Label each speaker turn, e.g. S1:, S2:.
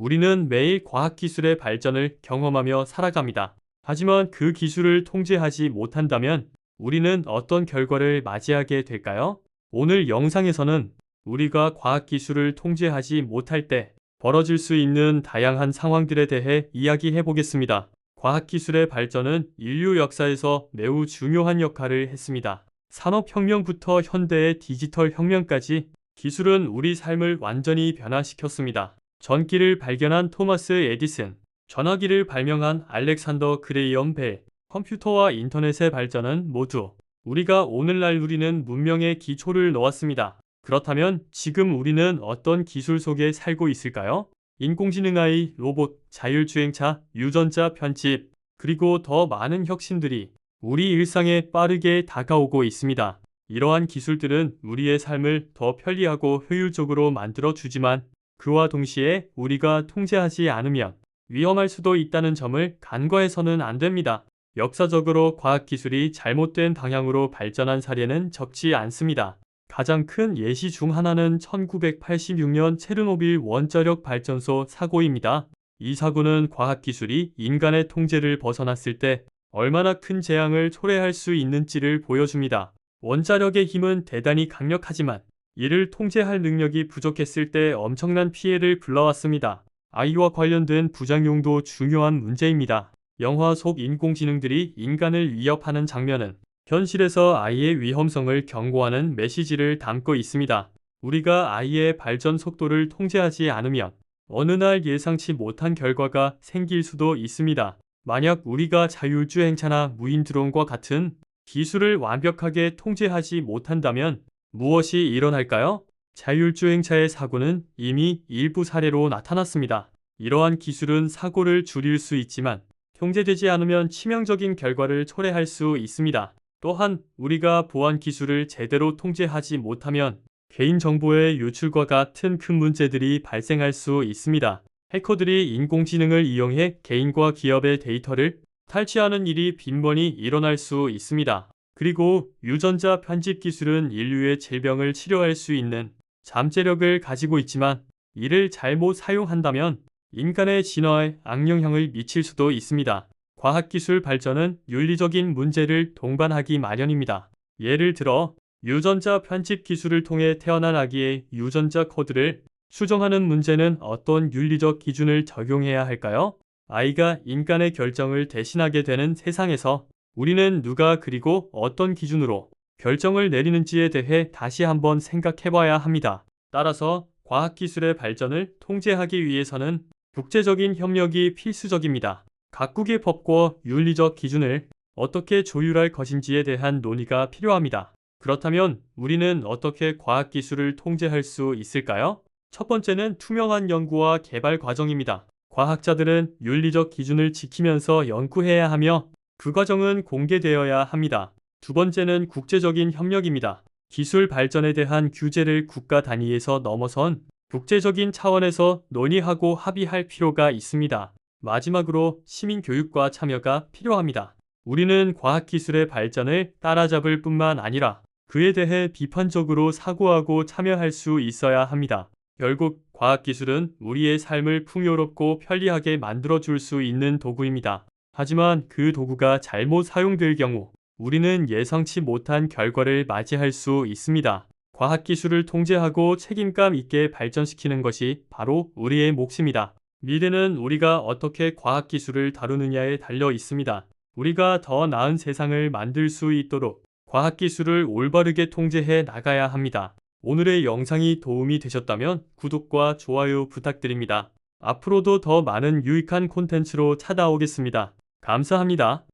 S1: 우리는 매일 과학기술의 발전을 경험하며 살아갑니다. 하지만 그 기술을 통제하지 못한다면 우리는 어떤 결과를 맞이하게 될까요? 오늘 영상에서는 우리가 과학기술을 통제하지 못할 때 벌어질 수 있는 다양한 상황들에 대해 이야기해 보겠습니다. 과학기술의 발전은 인류 역사에서 매우 중요한 역할을 했습니다. 산업혁명부터 현대의 디지털 혁명까지 기술은 우리 삶을 완전히 변화시켰습니다. 전기를 발견한 토마스 에디슨, 전화기를 발명한 알렉산더 그레이엄 벨, 컴퓨터와 인터넷의 발전은 모두 우리가 오늘날 누리는 문명의 기초를 놓았습니다. 그렇다면 지금 우리는 어떤 기술 속에 살고 있을까요? 인공지능 AI, 로봇, 자율주행차, 유전자 편집, 그리고 더 많은 혁신들이 우리 일상에 빠르게 다가오고 있습니다. 이러한 기술들은 우리의 삶을 더 편리하고 효율적으로 만들어 주지만 그와 동시에 우리가 통제하지 않으면 위험할 수도 있다는 점을 간과해서는 안 됩니다. 역사적으로 과학기술이 잘못된 방향으로 발전한 사례는 적지 않습니다. 가장 큰 예시 중 하나는 1986년 체르노빌 원자력 발전소 사고입니다. 이 사고는 과학기술이 인간의 통제를 벗어났을 때 얼마나 큰 재앙을 초래할 수 있는지를 보여줍니다. 원자력의 힘은 대단히 강력하지만 이를 통제할 능력이 부족했을 때 엄청난 피해를 불러왔습니다. 아이와 관련된 부작용도 중요한 문제입니다. 영화 속 인공지능들이 인간을 위협하는 장면은 현실에서 아이의 위험성을 경고하는 메시지를 담고 있습니다. 우리가 아이의 발전 속도를 통제하지 않으면 어느 날 예상치 못한 결과가 생길 수도 있습니다. 만약 우리가 자율주행차나 무인 드론과 같은 기술을 완벽하게 통제하지 못한다면 무엇이 일어날까요? 자율주행차의 사고는 이미 일부 사례로 나타났습니다. 이러한 기술은 사고를 줄일 수 있지만 통제되지 않으면 치명적인 결과를 초래할 수 있습니다. 또한 우리가 보안 기술을 제대로 통제하지 못하면 개인정보의 유출과 같은 큰 문제들이 발생할 수 있습니다. 해커들이 인공지능을 이용해 개인과 기업의 데이터를 탈취하는 일이 빈번히 일어날 수 있습니다. 그리고 유전자 편집 기술은 인류의 질병을 치료할 수 있는 잠재력을 가지고 있지만 이를 잘못 사용한다면 인간의 진화에 악영향을 미칠 수도 있습니다. 과학기술 발전은 윤리적인 문제를 동반하기 마련입니다. 예를 들어 유전자 편집 기술을 통해 태어난 아기의 유전자 코드를 수정하는 문제는 어떤 윤리적 기준을 적용해야 할까요? 아이가 인간의 결정을 대신하게 되는 세상에서 우리는 누가 그리고 어떤 기준으로 결정을 내리는지에 대해 다시 한번 생각해봐야 합니다. 따라서 과학기술의 발전을 통제하기 위해서는 국제적인 협력이 필수적입니다. 각국의 법과 윤리적 기준을 어떻게 조율할 것인지에 대한 논의가 필요합니다. 그렇다면 우리는 어떻게 과학기술을 통제할 수 있을까요? 첫 번째는 투명한 연구와 개발 과정입니다. 과학자들은 윤리적 기준을 지키면서 연구해야 하며 그 과정은 공개되어야 합니다. 두 번째는 국제적인 협력입니다. 기술 발전에 대한 규제를 국가 단위에서 넘어선 국제적인 차원에서 논의하고 합의할 필요가 있습니다. 마지막으로 시민 교육과 참여가 필요합니다. 우리는 과학기술의 발전을 따라잡을 뿐만 아니라 그에 대해 비판적으로 사고하고 참여할 수 있어야 합니다. 결국 과학기술은 우리의 삶을 풍요롭고 편리하게 만들어줄 수 있는 도구입니다. 하지만 그 도구가 잘못 사용될 경우 우리는 예상치 못한 결과를 맞이할 수 있습니다. 과학기술을 통제하고 책임감 있게 발전시키는 것이 바로 우리의 몫입니다. 미래는 우리가 어떻게 과학기술을 다루느냐에 달려 있습니다. 우리가 더 나은 세상을 만들 수 있도록 과학기술을 올바르게 통제해 나가야 합니다. 오늘의 영상이 도움이 되셨다면 구독과 좋아요 부탁드립니다. 앞으로도 더 많은 유익한 콘텐츠로 찾아오겠습니다. 감사합니다.